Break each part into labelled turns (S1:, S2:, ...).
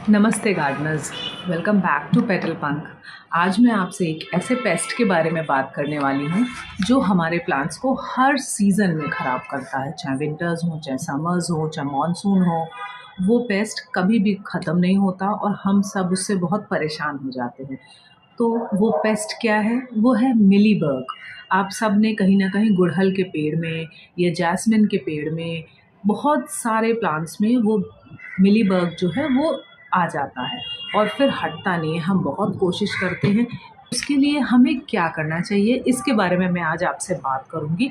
S1: नमस्ते gardeners, welcome back to Petal Punk. आज मैं आपसे एक ऐसे पेस्ट के बारे में बात करने वाली हूँ जो हमारे प्लांट्स को हर सीज़न में ख़राब करता है। चाहे विंटर्स हो, चाहे समर्स हो, चाहे मानसून हो, वो पेस्ट कभी भी ख़त्म नहीं होता और हम सब उससे बहुत परेशान हो जाते हैं। तो वो पेस्ट क्या है? वो है मिलीबग। आप सब ने कहीं ना कहीं गुड़हल के पेड़ में या जैस्मिन के पेड़ में, बहुत सारे प्लांट्स में वो मिलीबग जो है वो आ जाता है और फिर हटता नहीं है। हम बहुत कोशिश करते हैं, उसके लिए हमें क्या करना चाहिए इसके बारे में मैं आज आपसे बात करूँगी।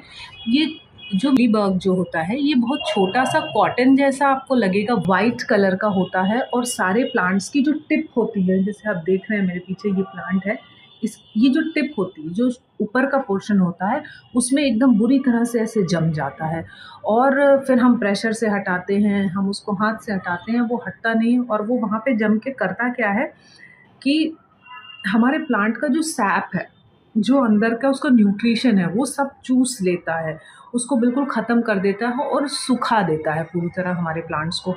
S1: ये जो मिलीबग जो होता है ये बहुत छोटा सा कॉटन जैसा आपको लगेगा, वाइट कलर का होता है और सारे प्लांट्स की जो टिप होती है, जैसे आप देख रहे हैं मेरे पीछे ये प्लांट है, इस ये जो टिप होती है, जो ऊपर का पोर्शन होता है, उसमें एकदम बुरी तरह से ऐसे जम जाता है और फिर हम प्रेशर से हटाते हैं, हम उसको हाथ से हटाते हैं, वो हटता नहीं। और वो वहाँ पे जम के करता क्या है कि हमारे प्लांट का जो सैप है, जो अंदर का उसका न्यूट्रिशन है, वो सब चूस लेता है, उसको बिल्कुल ख़त्म कर देता है और सुखा देता है पूरी तरह हमारे प्लांट्स को।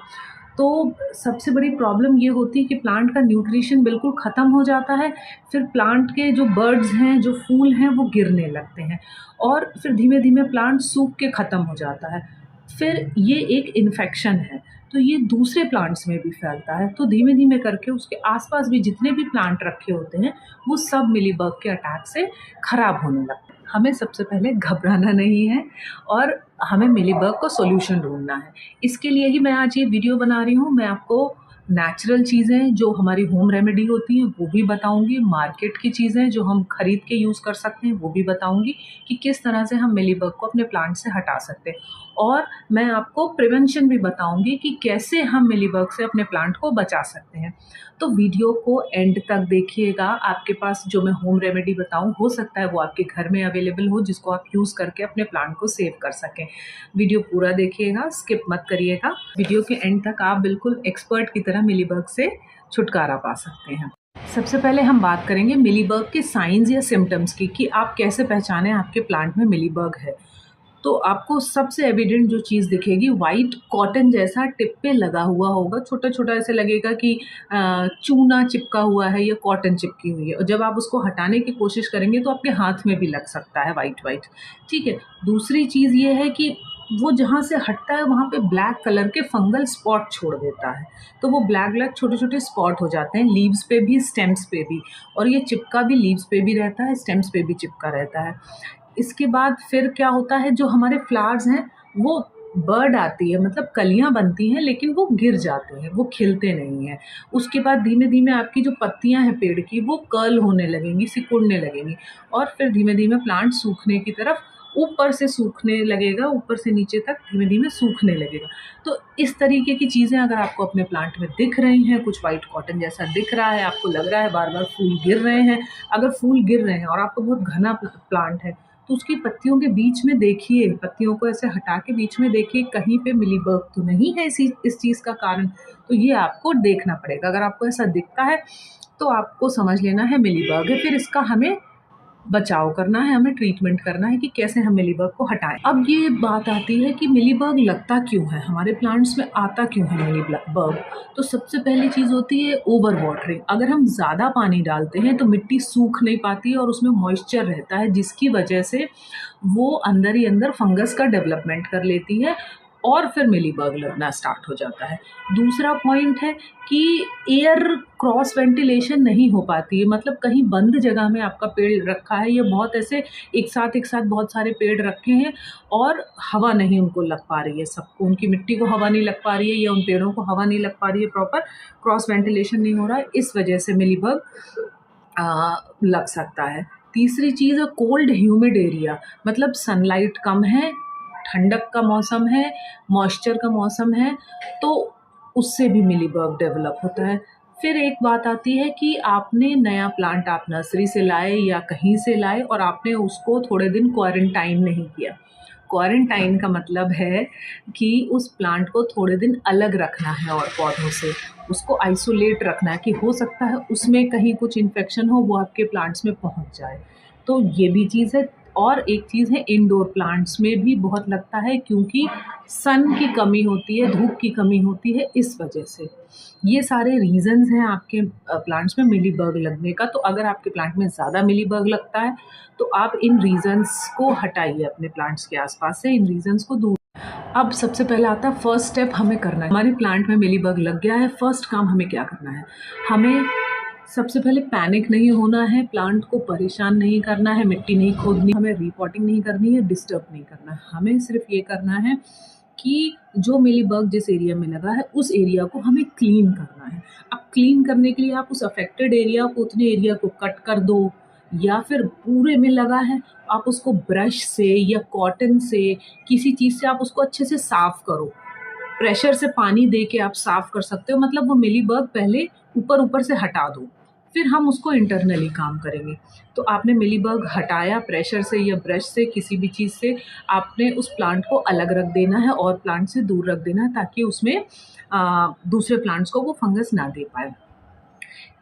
S1: तो सबसे बड़ी प्रॉब्लम ये होती है कि प्लांट का न्यूट्रिशन बिल्कुल ख़त्म हो जाता है, फिर प्लांट के जो बर्ड्स हैं, जो फूल हैं, वो गिरने लगते हैं और फिर धीमे धीमे प्लांट सूख के ख़त्म हो जाता है। फिर ये एक इन्फेक्शन है, तो ये दूसरे प्लांट्स में भी फैलता है। तो धीमे धीमे करके उसके आसपास भी जितने भी प्लांट रखे होते हैं वो सब मिलीबग के अटैक से ख़राब होने लगते हैं। हमें सबसे पहले घबराना नहीं है और हमें मिलीबग को सॉल्यूशन ढूंढना है। इसके लिए ही मैं आज ये वीडियो बना रही हूँ। मैं आपको नेचुरल चीज़ें जो हमारी होम रेमेडी होती हैं वो भी बताऊंगी, मार्केट की चीज़ें जो हम खरीद के यूज़ कर सकते हैं वो भी बताऊंगी कि किस तरह से हम मिलीबग को अपने प्लांट से हटा सकते हैं। और मैं आपको प्रिवेंशन भी बताऊंगी कि कैसे हम मिलीबग से अपने प्लांट को बचा सकते हैं। तो वीडियो को एंड तक देखिएगा। आपके पास जो मैं होम रेमेडी बताऊं, हो सकता है वो आपके घर में अवेलेबल हो, जिसको आप यूज़ करके अपने प्लांट को सेव कर सकें। वीडियो पूरा देखिएगा, स्किप मत करिएगा। वीडियो के एंड तक आप बिल्कुल एक्सपर्ट की तरह मिलीबग से छुटकारा पा सकते हैं। सबसे पहले हम बात करेंगे मिलीबग के साइंस या सिम्टम्स की, कि आप कैसे पहचानें आपके प्लांट में मिलीबग है। तो आपको सबसे एविडेंट जो चीज़ दिखेगी, वाइट कॉटन जैसा टिप पे लगा हुआ होगा, छोटा छोटा ऐसे लगेगा कि चूना चिपका हुआ है या कॉटन चिपकी हुई है, और जब आप उसको हटाने की कोशिश करेंगे तो आपके हाथ में भी लग सकता है वाइट वाइट। ठीक है। दूसरी चीज़ ये है कि वो जहाँ से हटता है वहाँ पे ब्लैक कलर के फंगल स्पॉट छोड़ देता है, तो वो ब्लैक ब्लैक छोटे छोटे स्पॉट हो जाते हैं लीव्स पे भी, स्टेम्स पे भी, और ये चिपका भी लीव्स पे भी रहता है, स्टेम्स पे भी चिपका रहता है। इसके बाद फिर क्या होता है, जो हमारे फ्लावर्स हैं वो बर्ड आती है, मतलब कलियां बनती हैं, लेकिन वो गिर जाते हैं, वो खिलते नहीं हैं। उसके बाद धीमे धीमे आपकी जो पत्तियां हैं पेड़ की वो कर्ल होने लगेंगी, सिकुड़ने लगेंगी, और फिर धीमे धीमे प्लांट सूखने की तरफ, ऊपर से सूखने लगेगा, ऊपर से नीचे तक धीमे धीमे सूखने लगेगा। तो इस तरीके की चीज़ें अगर आपको अपने प्लांट में दिख रही हैं, कुछ वाइट कॉटन जैसा दिख रहा है, आपको लग रहा है बार बार फूल गिर रहे हैं, अगर फूल गिर रहे हैं और आपको बहुत घना प्लांट है तो उसकी पत्तियों के बीच में देखिए, पत्तियों को ऐसे हटा के बीच में देखिए कहीं पे मिलीबग तो नहीं है इस चीज़ का कारण। तो ये आपको देखना पड़ेगा। अगर आपको ऐसा दिखता है तो आपको समझ लेना है मिलीबग है। फिर इसका हमें बचाव करना है, हमें ट्रीटमेंट करना है कि कैसे हम मिलीबग को हटाएं। अब ये बात आती है कि मिलीबग लगता क्यों है, हमारे प्लांट्स में आता क्यों है मिलीबग। तो सबसे पहली चीज़ होती है ओवर वाटरिंग। अगर हम ज़्यादा पानी डालते हैं तो मिट्टी सूख नहीं पाती है और उसमें मॉइस्चर रहता है, जिसकी वजह से वो अंदर ही अंदर फंगस का डेवलपमेंट कर लेती है और फिर मिलीबग लगना स्टार्ट हो जाता है। दूसरा पॉइंट है कि एयर क्रॉस वेंटिलेशन नहीं हो पाती है, मतलब कहीं बंद जगह में आपका पेड़ रखा है, ये बहुत ऐसे एक साथ बहुत सारे पेड़ रखे हैं और हवा नहीं उनको लग पा रही है, सबको, उनकी मिट्टी को हवा नहीं लग पा रही है या उन पेड़ों को हवा नहीं लग पा रही है, प्रॉपर क्रॉस वेंटिलेशन नहीं हो रहा है, इस वजह से मिलीबग लग सकता है। तीसरी चीज़ है कोल्ड ह्यूमिड एरिया, मतलब सनलाइट कम है, ठंडक का मौसम है, मॉइस्चर का मौसम है, तो उससे भी मिलीबग डेवलप होता है। फिर एक बात आती है कि आपने नया प्लांट आप नर्सरी से लाए या कहीं से लाए और आपने उसको थोड़े दिन क्वारंटाइन नहीं किया। क्वारंटाइन का मतलब है कि उस प्लांट को थोड़े दिन अलग रखना है और पौधों से, उसको आइसोलेट रखना है कि हो सकता है उसमें कहीं कुछ इन्फेक्शन हो वो आपके प्लांट्स में पहुंच जाए। तो ये भी चीज़ है। और एक चीज़ है, इंडोर प्लांट्स में भी बहुत लगता है क्योंकि सन की कमी होती है, धूप की कमी होती है, इस वजह से। ये सारे रीज़न्स हैं आपके प्लांट्स में मिलीबग लगने का। तो अगर आपके प्लांट में ज़्यादा मिलीबग लगता है तो आप इन रीज़न्स को हटाइए अपने प्लांट्स के आसपास से, इन रीज़न्स को दूर। अब सबसे पहले आता है फर्स्ट स्टेप हमें करना है। हमारे प्लांट में मिलीबग लग गया है, फर्स्ट काम हमें क्या करना है? हमें सबसे पहले पैनिक नहीं होना है, प्लांट को परेशान नहीं करना है, मिट्टी नहीं खोदनी, हमें रिपोर्टिंग नहीं करनी है, डिस्टर्ब नहीं करना है। हमें सिर्फ ये करना है कि जो मिलीबग जिस एरिया में लगा है उस एरिया को हमें क्लीन करना है। अब क्लीन करने के लिए आप उस अफेक्टेड एरिया को, उतने एरिया को कट कर दो, या फिर पूरे में लगा है आप उसको ब्रश से या कॉटन से, किसी चीज़ से आप उसको अच्छे से साफ़ करो। प्रेशर से पानी दे के आप साफ़ कर सकते हो, मतलब वो मिलीबग पहले ऊपर ऊपर से हटा दो, फिर हम उसको इंटरनली काम करेंगे। तो आपने मिलीबग हटाया प्रेशर से या ब्रश से, किसी भी चीज़ से, आपने उस प्लांट को अलग रख देना है और प्लांट से दूर रख देना है ताकि उसमें दूसरे प्लांट्स को वो फंगस ना दे पाए।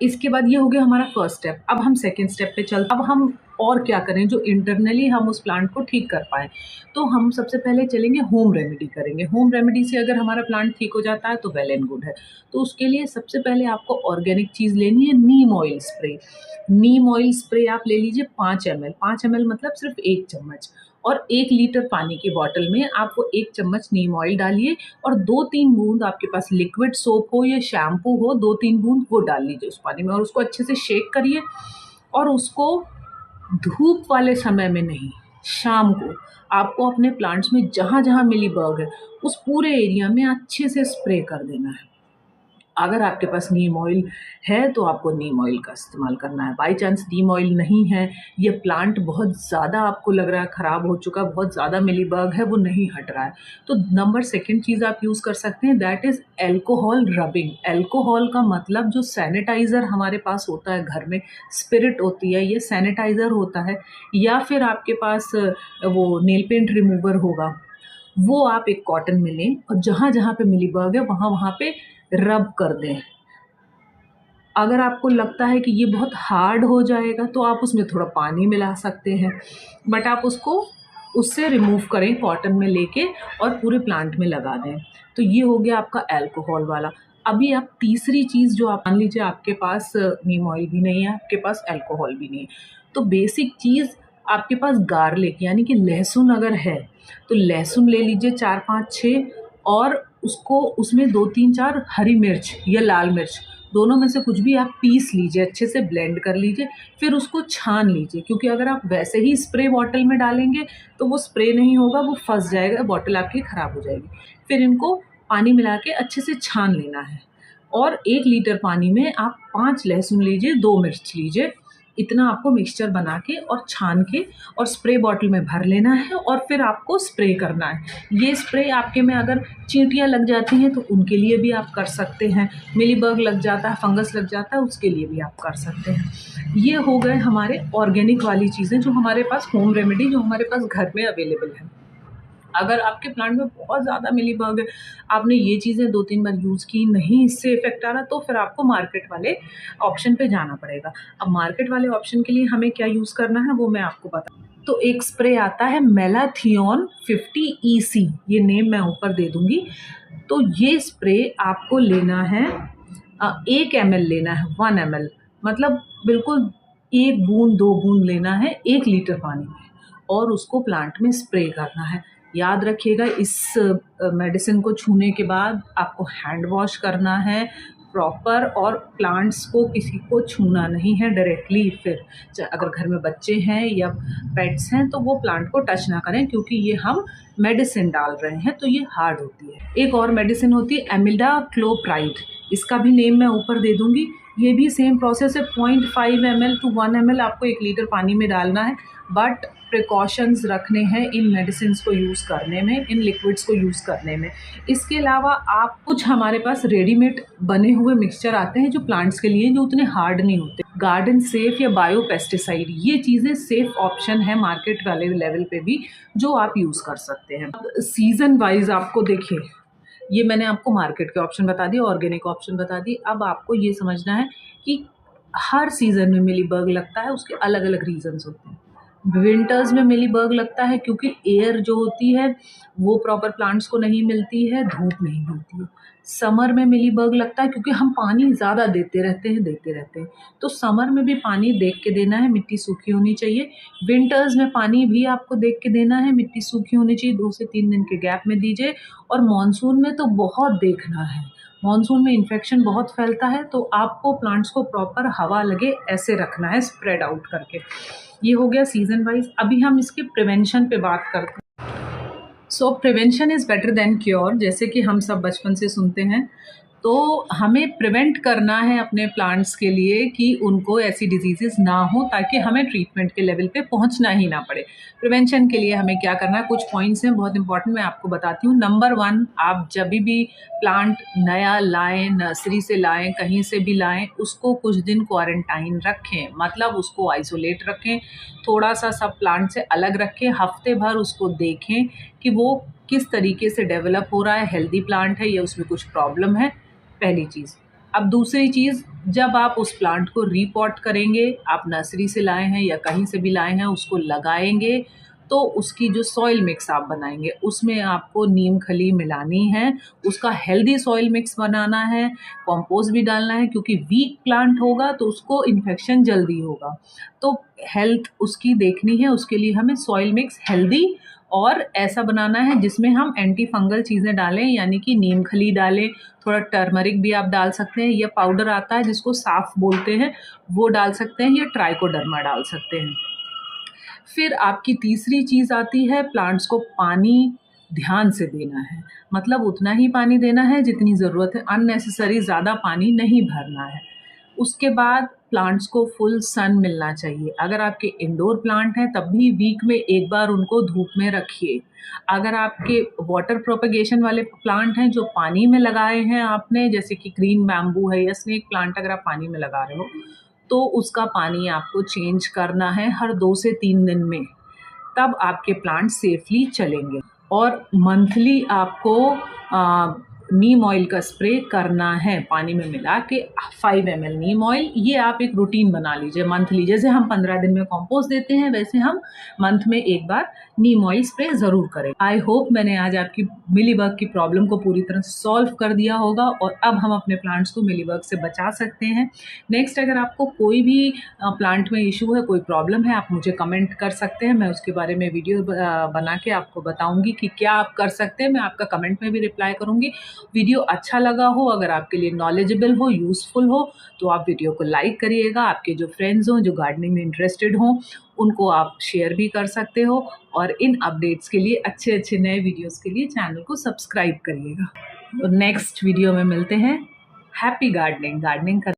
S1: इसके बाद ये हो गया हमारा फर्स्ट स्टेप। अब हम सेकंड स्टेप पे चलते। अब हम और क्या करें जो इंटरनली हम उस प्लांट को ठीक कर पाएँ। तो हम सबसे पहले चलेंगे होम रेमेडी करेंगे। होम रेमेडी से अगर हमारा प्लांट ठीक हो जाता है तो वेल एंड गुड है। तो उसके लिए सबसे पहले आपको ऑर्गेनिक चीज़ लेनी है, नीम ऑयल स्प्रे। नीम ऑयल स्प्रे आप ले लीजिए 5 ml, 5 ml मतलब सिर्फ 1 चम्मच, और 1 लीटर पानी की बॉटल में आप वो 1 चम्मच नीम ऑयल डालिए और 2-3 बूंद, आपके पास लिक्विड सोप हो या शैम्पू हो, 2-3 बूंद वो डाल लीजिए उस पानी में और उसको अच्छे से शेक करिए। और उसको धूप वाले समय में नहीं, शाम को आपको अपने प्लांट्स में जहाँ-जहाँ मिलीबग है उस पूरे एरिया में अच्छे से स्प्रे कर देना है। अगर आपके पास नीम ऑयल है तो आपको नीम ऑयल का इस्तेमाल करना है। बाई चांस नीम ऑयल नहीं है, ये प्लांट बहुत ज़्यादा आपको लग रहा है ख़राब हो चुका, बहुत ज़्यादा मिलीबग है, वो नहीं हट रहा है, तो नंबर सेकंड चीज़ आप यूज़ कर सकते हैं, that is alcohol rubbing. Alcohol का मतलब जो सैनिटाइज़र हमारे पास होता है घर में, स्पिरिट होती है, ये सैनिटाइज़र होता है, या फिर आपके पास वो नेल पेंट रिमूवर होगा, वो आप एक कॉटन में लें और जहाँ-जहाँ पे मिलीबग है वहाँ-वहाँ पे रब कर दें। अगर आपको लगता है कि ये बहुत हार्ड हो जाएगा तो आप उसमें थोड़ा पानी मिला सकते हैं, बट आप उसको उससे रिमूव करें कॉटन में लेके और पूरे प्लांट में लगा दें। तो ये हो गया आपका अल्कोहल वाला। अभी आप तीसरी चीज़ जो आप मान लीजिए आपके पास नीम ऑयल भी नहीं है, आपके पास अल्कोहल भी नहीं है, तो बेसिक चीज़ आपके पास गार्लिक यानी कि लहसुन अगर है तो लहसुन ले लीजिए 4-5-6, और उसको उसमें 2-3-4 हरी मिर्च या लाल मिर्च, दोनों में से कुछ भी आप पीस लीजिए, अच्छे से ब्लेंड कर लीजिए, फिर उसको छान लीजिए, क्योंकि अगर आप वैसे ही स्प्रे बॉटल में डालेंगे तो वो स्प्रे नहीं होगा, वो फंस जाएगा, बॉटल आपकी ख़राब हो जाएगी। फिर इनको पानी मिला के अच्छे से छान लेना है और 1 लीटर पानी में आप 5 लहसुन लीजिए, 2 मिर्च लीजिए, इतना आपको मिक्सचर बना के और छान के और स्प्रे बॉटल में भर लेना है और फिर आपको स्प्रे करना है। ये स्प्रे आपके में अगर चींटियाँ लग जाती हैं तो उनके लिए भी आप कर सकते हैं, मिलीबग लग जाता है, फंगस लग जाता है, उसके लिए भी आप कर सकते हैं। ये हो गए हमारे ऑर्गेनिक वाली चीज़ें जो हमारे पास होम रेमेडी, जो हमारे पास घर में अवेलेबल है। अगर आपके प्लांट में बहुत ज़्यादा मिलीबग है, आपने ये चीज़ें 2-3 बार यूज़ की, नहीं इससे इफ़ेक्ट आ रहा, तो फिर आपको मार्केट वाले ऑप्शन पे जाना पड़ेगा। अब मार्केट वाले ऑप्शन के लिए हमें क्या यूज़ करना है वो मैं आपको तो एक स्प्रे आता है मेलाथियोन 50 EC, ये नेम मैं ऊपर दे दूँगी। तो ये स्प्रे आपको लेना है 1 ml लेना है, 1 ml मतलब बिल्कुल 1 बूँद 2 बूँद लेना है 1 लीटर पानी में और उसको प्लांट में स्प्रे करना है। याद रखिएगा इस मेडिसिन को छूने के बाद आपको हैंड वॉश करना है प्रॉपर, और प्लांट्स को किसी को छूना नहीं है डायरेक्टली। फिर अगर घर में बच्चे हैं या पेट्स हैं तो वो प्लांट को टच ना करें, क्योंकि ये हम मेडिसिन डाल रहे हैं तो ये हार्ड होती है। एक और मेडिसिन होती है एमिडाक्लोप्राइड, इसका भी नेम मैं ऊपर दे दूँगी। ये भी सेम प्रोसेस है, 0.5 ml to 1 ml आपको 1 लीटर पानी में डालना है, बट प्रिकॉशंस रखने हैं इन मेडिसिन्स को यूज़ करने में, इन लिक्विड्स को यूज़ करने में। इसके अलावा आप कुछ हमारे पास रेडीमेड बने हुए मिक्सचर आते हैं जो प्लांट्स के लिए, जो उतने हार्ड नहीं होते। गार्डन सेफ या बायो पेस्टिसाइड, ये चीज़ें सेफ ऑप्शन है मार्केट वाले लेवल पे भी, जो आप यूज़ कर सकते हैं। अब सीज़न वाइज आपको देखिए, ये मैंने आपको मार्केट के ऑप्शन बता दिए, ऑर्गेनिक ऑप्शन बता दिए। अब आपको ये समझना है कि हर सीज़न में मिलीबग लगता है, उसके अलग अलग रीज़न्स होते हैं। विंटर्स में मिली बग लगता है क्योंकि एयर जो होती है वो प्रॉपर प्लांट्स को नहीं मिलती है, धूप नहीं मिलती है। समर में मिली बग लगता है क्योंकि हम पानी ज़्यादा देते रहते हैं। तो समर में भी पानी देख के देना है, मिट्टी सूखी होनी चाहिए। विंटर्स में पानी भी आपको देख के देना है, मिट्टी सूखी होनी चाहिए, 2 से 3 दिन के गैप में दीजिए। और मानसून में तो बहुत देखना है, मानसून में इन्फेक्शन बहुत फैलता है, तो आपको प्लांट्स को प्रॉपर हवा लगे ऐसे रखना है, स्प्रेड आउट करके। ये हो गया सीज़न वाइज। अभी हम इसके प्रिवेंशन पे बात करते हैं। सो prevention is better than cure, जैसे कि हम सब बचपन से सुनते हैं। तो हमें प्रिवेंट करना है अपने प्लांट्स के लिए कि उनको ऐसी डिजीज़ेस ना हो, ताकि हमें ट्रीटमेंट के लेवल पे पहुंचना ही ना पड़े। प्रिवेंशन के लिए हमें क्या करना है, कुछ पॉइंट्स हैं बहुत इंपॉर्टेंट, मैं आपको बताती हूँ। नंबर 1, आप जब भी प्लांट नया लाएं, नर्सरी से लाएं, कहीं से भी लाएं, उसको कुछ दिन क्वारंटाइन रखें, मतलब उसको आइसोलेट रखें, थोड़ा सा सब प्लांट से अलग रखें, हफ्ते भर उसको देखें कि वो किस तरीके से डेवलप हो रहा है, हेल्दी प्लांट है या उसमें कुछ प्रॉब्लम है, पहली चीज़। अब दूसरी चीज़, जब आप उस प्लांट को रीपॉट करेंगे, आप नर्सरी से लाए हैं या कहीं से भी लाए हैं, उसको लगाएंगे, तो उसकी जो सॉइल मिक्स आप बनाएंगे उसमें आपको नीम खली मिलानी है, उसका हेल्दी सॉइल मिक्स बनाना है, कंपोस्ट भी डालना है, क्योंकि वीक प्लांट होगा तो उसको इन्फेक्शन जल्दी होगा। तो हेल्थ उसकी देखनी है, उसके लिए हमें सॉइल मिक्स हेल्दी और ऐसा बनाना है जिसमें हम एंटी फंगल चीज़ें डालें, यानी कि नीम खली डालें, थोड़ा टर्मरिक भी आप डाल सकते हैं, या पाउडर आता है जिसको साफ बोलते हैं वो डाल सकते हैं, या ट्राइकोडर्मा डाल सकते हैं। फिर आपकी तीसरी चीज़ आती है, प्लांट्स को पानी ध्यान से देना है, मतलब उतना ही पानी देना है जितनी ज़रूरत है, अननेसेसरी ज़्यादा पानी नहीं भरना है। उसके बाद प्लांट्स को फुल सन मिलना चाहिए। अगर आपके इंडोर प्लांट हैं तब भी वीक में एक बार उनको धूप में रखिए। अगर आपके वाटर प्रोपगेशन वाले प्लांट हैं जो पानी में लगाए हैं आपने, जैसे कि ग्रीन बैम्बू है या स्नेक प्लांट, अगर आप पानी में लगा रहे हो तो उसका पानी आपको चेंज करना है हर 2 से 3 दिन में, तब आपके प्लांट सेफली चलेंगे। और मंथली आपको नीम ऑयल का स्प्रे करना है पानी में मिला के, 5 ml नीम ऑयल। ये आप एक रूटीन बना लीजिए मंथली, जैसे हम 15 दिन में कंपोस्ट देते हैं वैसे हम मंथ में एक बार नीम ऑयल स्प्रे ज़रूर करें। आई होप मैंने आज आपकी मिलीबग की प्रॉब्लम को पूरी तरह सॉल्व कर दिया होगा, और अब हम अपने प्लांट्स को मिलीबग से बचा सकते हैं। नेक्स्ट, अगर आपको कोई भी प्लांट में इशू है, कोई प्रॉब्लम है, आप मुझे कमेंट कर सकते हैं, मैं उसके बारे में वीडियो बना के आपको बताऊंगी कि क्या आप कर सकते हैं। मैं आपका कमेंट में भी रिप्लाई करूंगी। वीडियो अच्छा लगा हो, अगर आपके लिए नॉलेजेबल हो, यूज़फुल हो, तो आप वीडियो को लाइक करिएगा। आपके जो फ्रेंड्स हों जो गार्डनिंग में इंटरेस्टेड हों उनको आप शेयर भी कर सकते हो, और इन अपडेट्स के लिए, अच्छे अच्छे नए वीडियोस के लिए चैनल को सब्सक्राइब करिएगा। तो नेक्स्ट वीडियो में मिलते हैं। Happy gardening. गार्डनिंग